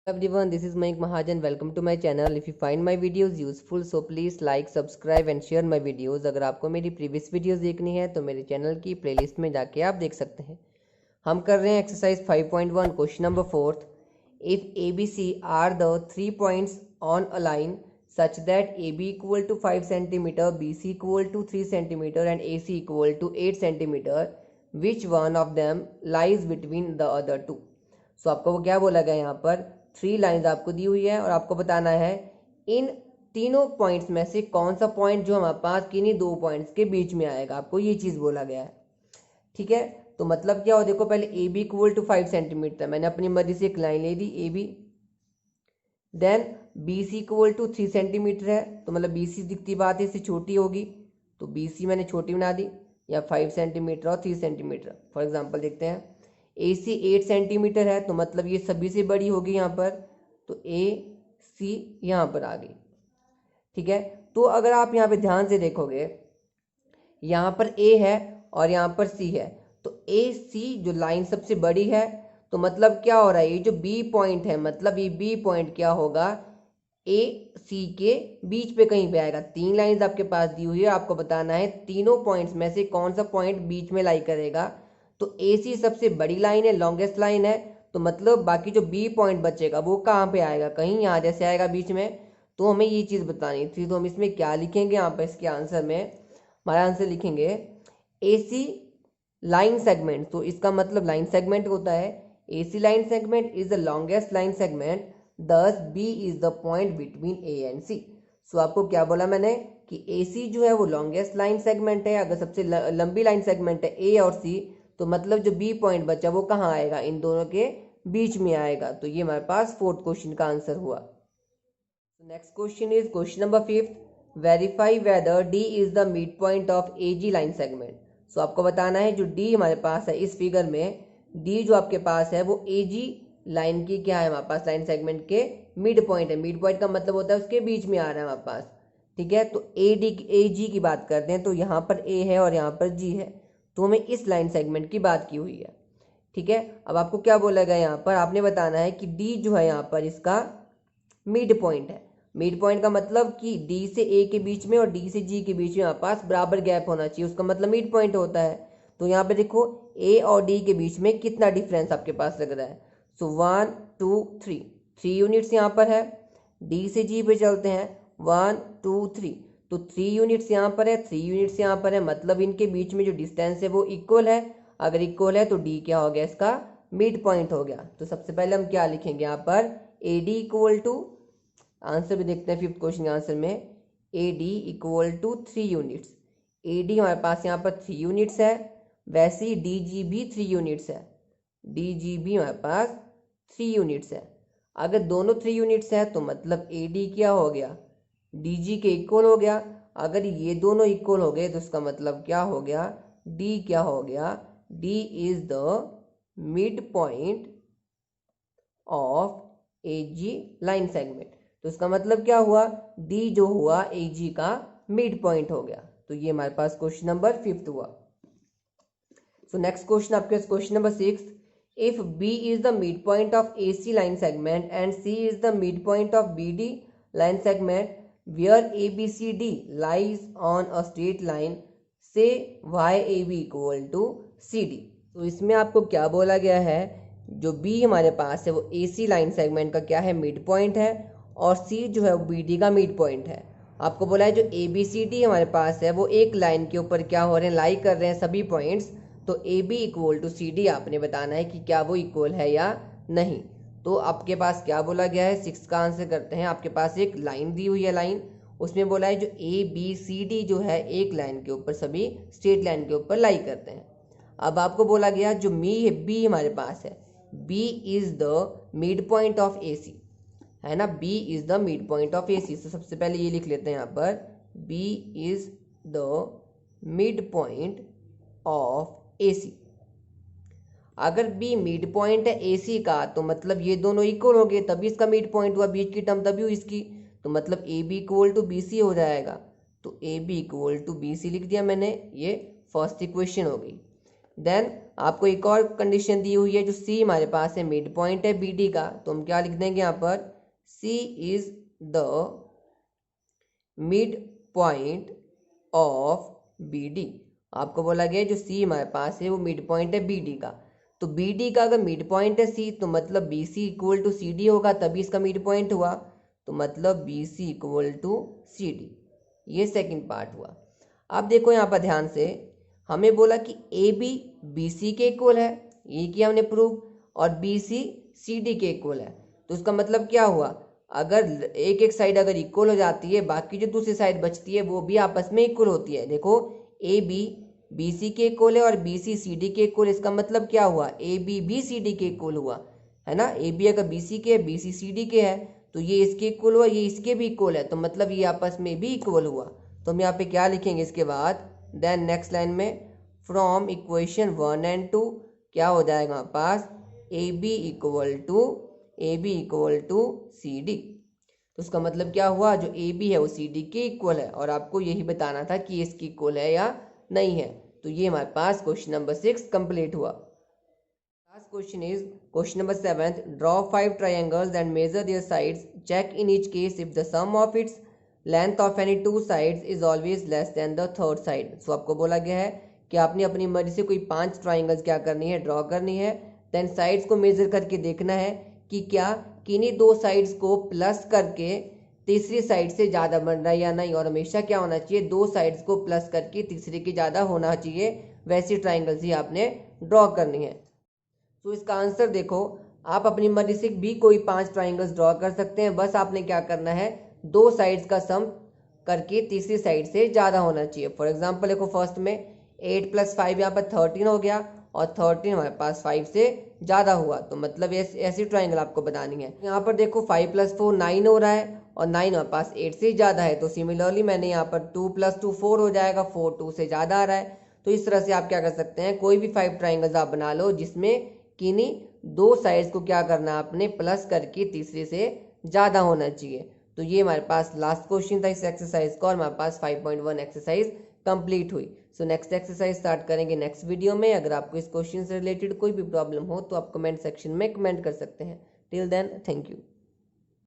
Everyone, this is Mayank Mahajan. Welcome to my channel. If you find my videos useful, so please like, subscribe and share my videos. अगर आपको मेरी previous videos देखनी है तो मेरे channel की playlist में जाके आप देख सकते हैं। हम कर रहे हैं exercise 5.1 question number 4th। If ABC are the 3 points on a line such that AB equal to 5 cm, BC equal to 3 cm and AC equal to 8 cm, which one of them lies between the other two? सो आपको वो क्या बोला गया यहाँ पर, 3 lines आपको दी हुई है और आपको बताना है इन तीनों पॉइंट्स में से कौन सा पॉइंट जो हमारे पास किन्हीं दो पॉइंट्स के बीच में आएगा। आपको ये चीज़ बोला गया है, ठीक है। तो मतलब क्या हो, देखो पहले A B equal to 5 centimetre, मैंने अपनी मर्जी से एक लाइन ले दी A B. Then B C equal to 3 centimetre है, तो मतलब बी सी दिखती बात है इससे छोटी होगी, तो बी सी मैंने छोटी बना दी, या 5 सेंटीमीटर और 3 सेंटीमीटर। फॉर एग्जाम्पल देखते हैं, ए सी 8 सेंटीमीटर है, तो मतलब ये सभी से बड़ी होगी यहाँ पर, तो ए सी यहाँ पर आ गई, ठीक है। तो अगर आप यहाँ पे ध्यान से देखोगे, यहाँ पर ए है और यहाँ पर सी है, तो ए सी जो लाइन सबसे बड़ी है, तो मतलब क्या हो रहा है, ये जो बी पॉइंट है, मतलब ये बी पॉइंट क्या होगा, ए सी के बीच पे कहीं पे आएगा। 3 लाइंस आपके पास दी हुई है, आपको बताना है तीनों पॉइंट्स में से कौन सा पॉइंट बीच में लाई करेगा। तो ए सी सबसे बड़ी लाइन है, लॉन्गेस्ट लाइन है, तो मतलब बाकी जो बी पॉइंट बचेगा वो कहाँ पे आएगा, कहीं यहाँ जैसे आएगा बीच में। तो हमें ये चीज़ बतानी थी, तो हम इसमें क्या लिखेंगे, यहाँ पर इसके आंसर में हमारा आंसर लिखेंगे ए सी लाइन सेगमेंट। तो इसका मतलब लाइन सेगमेंट होता है, A C line segment is the longest line segment, दस B is the point between A and C. So आपको क्या बोला मैंने कि ए सी जो है वो लॉन्गेस्ट लाइन सेगमेंट है, अगर सबसे लंबी लाइन सेगमेंट है ए और सी, तो मतलब जो बी पॉइंट बचा वो कहाँ आएगा, इन दोनों के बीच में आएगा। तो ये हमारे पास 4th क्वेश्चन का आंसर हुआ। Next question is question number 5th, verify whether D is the mid point of A G line segment. So आपको बताना है जो डी हमारे पास है इस फिगर में, डी जो आपके पास है वो ए जी लाइन की क्या है हमारे पास, लाइन सेगमेंट के मिड पॉइंट है। मिड पॉइंट का मतलब होता है उसके बीच में आ रहा है हमारे पास, ठीक है। तो ए जी की बात करते हैं, तो यहाँ पर ए है और यहाँ पर जी है, तो हमें इस लाइन सेगमेंट की बात की हुई है, ठीक है। अब आपको क्या बोला गया यहाँ पर, आपने बताना है कि डी जो है यहाँ पर इसका मिड पॉइंट है। मिड पॉइंट का मतलब कि डी से ए के बीच में और डी से जी के बीच में यहाँ पास बराबर गैप होना चाहिए, उसका मतलब मिड पॉइंट होता है। तो यहाँ पे देखो ए और डी के बीच में कितना डिफरेंस आपके पास लग रहा है, सो 1 2 3 3 यूनिट्स यहाँ पर है। डी से जी पे चलते हैं, 1 2 3, तो 3 यूनिट्स यहाँ पर है, 3 यूनिट्स यहाँ पर है, मतलब इनके बीच में जो डिस्टेंस है वो इक्वल है। अगर इक्वल है तो डी क्या हो गया, इसका मिड पॉइंट हो गया। तो सबसे पहले हम क्या लिखेंगे यहाँ पर, A D equal to, answer भी देखते हैं 5th क्वेश्चन के आंसर में, A D equal to 3 units. A D हमारे पास यहाँ पर 3 यूनिट्स है, वैसे ही डी जी भी 3 यूनिट्स है, डी जी भी हमारे पास 3 यूनिट्स है। अगर दोनों 3 यूनिट्स है तो मतलब ए डी क्या हो गया, डी जी के इक्वल हो गया। अगर ये दोनों इक्वल हो गए तो इसका मतलब क्या हो गया, डी क्या हो गया, D is the mid point of A G line segment. तो इसका मतलब क्या हुआ, डी जो हुआ ए जी का मिड पॉइंट हो गया। तो ये हमारे पास क्वेश्चन नंबर 5th हुआ। सो नेक्स्ट क्वेश्चन आपके question number 6, if B is the mid point of A C line segment and C is the mid point of B D line segment, where A B C D lies on a straight line, say why A B equal to C D. तो इसमें आपको क्या बोला गया है, जो B हमारे पास है वो ए सी लाइन सेगमेंट का क्या है, मिड पॉइंट है, और सी जो है वो बी डी का मिड पॉइंट है। आपको बोला है जो ए बी सी डी हमारे पास है वो एक लाइन के ऊपर क्या हो रहे हैं, लाई कर रहे हैं सभी पॉइंट्स। तो A B equal to C D आपने बताना है कि क्या वो इक्वल है या नहीं। तो आपके पास क्या बोला गया है, 6 का आंसर करते हैं। आपके पास एक लाइन दी हुई है, लाइन उसमें बोला है जो ए बी सी डी जो है एक लाइन के ऊपर सभी स्ट्रेट लाइन के ऊपर लाई करते हैं। अब आपको बोला गया जो बी हमारे पास है, B is the mid point of A C, है ना, B is the mid point of A C. तो सबसे पहले ये लिख लेते हैं यहाँ पर, B is the mid point of A C. अगर बी मिड पॉइंट है ए सी का, तो मतलब ये दोनों इक्वल हो गए, तभी इसका मिड पॉइंट हुआ, बीच की टर्म तभी हुई इसकी, तो मतलब A B equal to B C हो जाएगा। तो A B equal to B C लिख दिया मैंने, ये फर्स्ट इक्वेशन हो गई। देन आपको एक और कंडीशन दी हुई है, जो सी हमारे पास है मिड पॉइंट है बी डी का, तो हम क्या लिख देंगे यहाँ पर, C is the mid point of B D. आपको बोला गया जो सी हमारे पास है वो मिड पॉइंट है बी डी का, तो बी डी का अगर मिड पॉइंट है सी, तो मतलब B C equal to C D होगा, तभी इसका मिड पॉइंट हुआ, तो मतलब B C equal to C D. ये सेकंड पार्ट हुआ। अब देखो यहाँ पर ध्यान से, हमें बोला कि ए बी बी सी के इक्वल है, ये किया हमने प्रूव, और बी सी सी डी के इक्वल है। तो उसका मतलब क्या हुआ, अगर एक एक साइड अगर इक्वल हो जाती है, बाकी जो दूसरी साइड बचती है वो भी आपस में इक्वल होती है। देखो ए बी बी सी के इक्वल है और बी सी सी डी के इक्वल, इसका मतलब क्या हुआ, ए बी भी सी डी के इक्वल हुआ, है ना। ए बी अगर बी सी के है, बी सी सी डी के है, तो ये इसके इक्वल हुआ, ये इसके भी इक्वल है, तो मतलब ये आपस में भी इक्वल हुआ। तो हम यहाँ पे क्या लिखेंगे इसके बाद, देन नेक्स्ट लाइन में फ्रॉम इक्वेशन 1 एंड 2 क्या हो जाएगा हमारे पास, A B equal to C D. तो उसका मतलब क्या हुआ, जो ए बी है वो सी डी के इक्वल है, और आपको यही बताना था कि इसकी इक्वल है या नहीं है। तो ये हमारे पास क्वेश्चन नंबर 6 कंप्लीट हुआ। Last question is question number 7, draw 5 triangles and measure their sides, check in each case if the sum of its length of any 2 sides is always less than the third side. So आपको बोला गया है कि आपने अपनी मर्जी से कोई 5 ट्राइंगल्स क्या करनी है, ड्रॉ करनी है, देन साइड्स को मेजर करके देखना है कि क्या किन्हीं 2 साइड्स को प्लस करके तीसरी साइड से ज़्यादा बन रहा है या नहीं, और हमेशा क्या होना चाहिए, 2 साइड्स को प्लस करके तीसरे के ज़्यादा होना चाहिए, वैसी ट्राइंगल्स ही आपने ड्रॉ करनी है। तो इसका आंसर देखो, आप अपनी मर्जी से भी कोई 5 ट्राइंगल्स ड्रॉ कर सकते हैं, बस आपने क्या करना है, 2 साइड्स का सम करके तीसरी साइड से ज़्यादा होना चाहिए। फॉर एग्जांपल देखो फर्स्ट में 8 + 5 यहाँ पर 13 हो गया, और 13 हमारे पास 5 से ज़्यादा हुआ, तो मतलब ऐसी ट्राइंगल आपको बनानी है। यहाँ पर देखो 5 + 4 9 हो रहा है, और 9 हमारे पास 8 से ज़्यादा है, तो सिमिलरली मैंने यहाँ पर 2 + 2 4 हो जाएगा, 4 2 से ज़्यादा आ रहा है। तो इस तरह से आप क्या कर सकते हैं, कोई भी 5 ट्राइंगल्स आप बना लो जिसमें किन्हीं 2 साइड्स को क्या करना है आपने, प्लस करके तीसरे से ज़्यादा होना चाहिए। तो ये हमारे पास लास्ट क्वेश्चन था इस एक्सरसाइज का, और हमारे पास 5.1 एक्सरसाइज कंप्लीट हुई। सो नेक्स्ट एक्सरसाइज स्टार्ट करेंगे नेक्स्ट वीडियो में। अगर आपको इस क्वेश्चन से रिलेटेड कोई भी प्रॉब्लम हो तो आप कमेंट सेक्शन में कमेंट कर सकते हैं। Till then thank you.